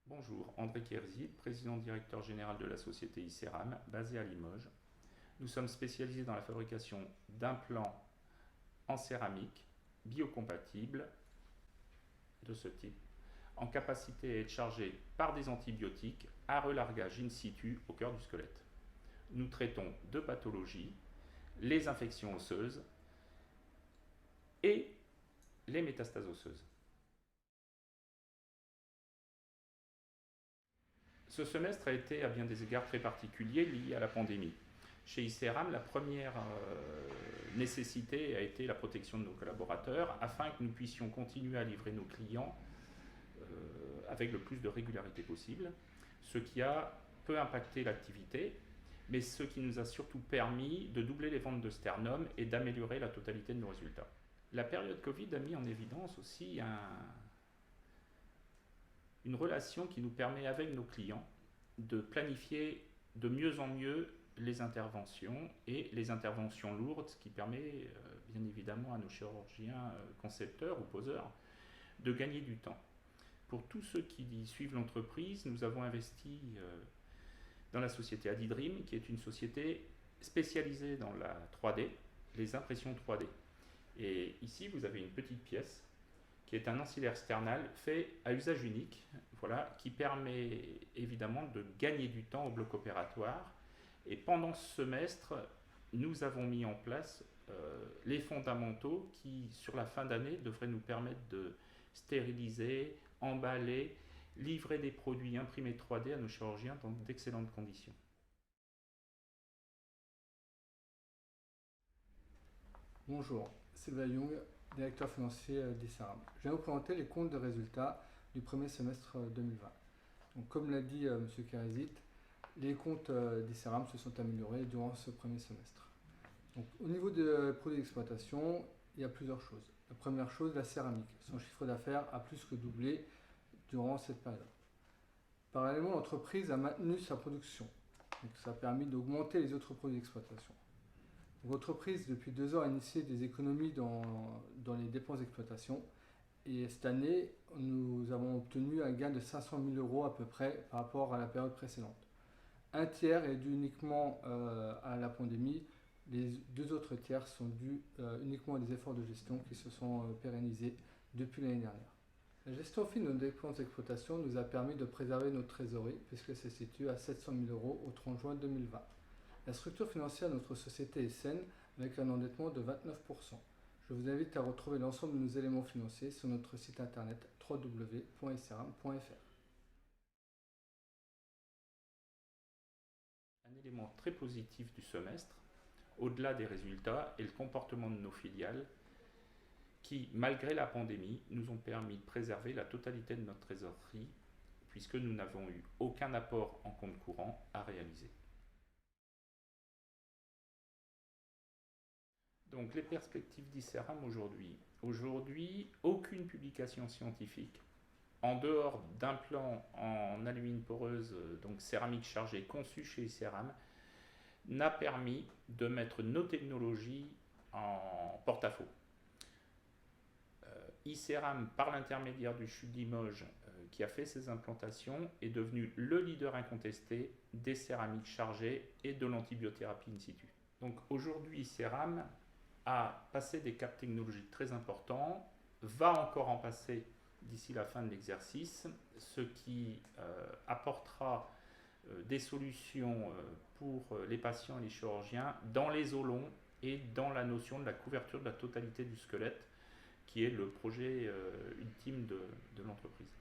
Bonjour, André Kerzit, président-directeur général de la société ICERAM, basée à Limoges. Nous sommes spécialisés dans la fabrication d'implants en céramique biocompatibles de ce type, en capacité à être chargés par des antibiotiques à relargage in situ au cœur du squelette. Nous traitons deux pathologies, les infections osseuses et les métastases osseuses. Ce semestre a été à bien des égards très particulier lié à la pandémie. Chez ICERAM, la première nécessité a été la protection de nos collaborateurs afin que nous puissions continuer à livrer nos clients avec le plus de régularité possible, ce qui a peu impacté l'activité, mais ce qui nous a surtout permis de doubler les ventes de sternum et d'améliorer la totalité de nos résultats. La période Covid a mis en évidence aussi une relation qui nous permet avec nos clients de planifier de mieux en mieux les interventions et les interventions lourdes, ce qui permet bien évidemment à nos chirurgiens concepteurs ou poseurs de gagner du temps. Pour tous ceux qui suivent l'entreprise, nous avons investi dans la société Adidream, qui est une société spécialisée dans la 3D, les impressions 3D. Et ici, vous avez une petite pièce qui est un ancillaire sternal fait à usage unique, voilà, qui permet évidemment de gagner du temps au bloc opératoire. Et pendant ce semestre, nous avons mis en place les fondamentaux qui, sur la fin d'année, devraient nous permettre de stériliser, emballer, livrer des produits imprimés 3D à nos chirurgiens dans d'excellentes conditions. Bonjour, Sylvain Young, directeur financier d'ICERAM. Je viens vous présenter les comptes de résultats du premier semestre 2020. Donc, comme l'a dit M. Kerzit, les comptes d'ICERAM se sont améliorés durant ce premier semestre. Donc, au niveau des produits d'exploitation, il y a plusieurs choses. La première chose, la céramique. Son chiffre d'affaires a plus que doublé durant cette période. Parallèlement, l'entreprise a maintenu sa production. Donc, ça a permis d'augmenter les autres produits d'exploitation. L'entreprise, depuis 2 ans, a initié des économies dans les dépenses d'exploitation. Et cette année, nous avons obtenu un gain de 500 000 € à peu près par rapport à la période précédente. Un tiers est dû uniquement à la pandémie. Les 2 autres tiers sont dus uniquement à des efforts de gestion qui se sont pérennisés depuis l'année dernière. La gestion fine de nos dépenses d'exploitation nous a permis de préserver notre trésorerie puisque ça se situe à 700 000 € au 30 juin 2020. La structure financière de notre société est saine avec un endettement de 29%. Je vous invite à retrouver l'ensemble de nos éléments financiers sur notre site internet www.iceram.fr. Un élément très positif du semestre, au-delà des résultats, est le comportement de nos filiales qui, malgré la pandémie, nous ont permis de préserver la totalité de notre trésorerie puisque nous n'avons eu aucun apport en compte courant à réaliser. Donc les perspectives d'ICERAM aujourd'hui. Aujourd'hui, aucune publication scientifique, en dehors d'implants en alumine poreuse, donc céramique chargée, conçus chez ICERAM, n'a permis de mettre nos technologies en porte-à-faux. ICERAM, par l'intermédiaire du CHU de Limoges, qui a fait ces implantations, est devenu le leader incontesté des céramiques chargées et de l'antibiothérapie in situ. Donc aujourd'hui, ICERAM a passé des caps technologiques très importants, va encore en passer d'ici la fin de l'exercice, ce qui apportera des solutions pour les patients et les chirurgiens dans les os longs et dans la notion de la couverture de la totalité du squelette, qui est le projet ultime de l'entreprise.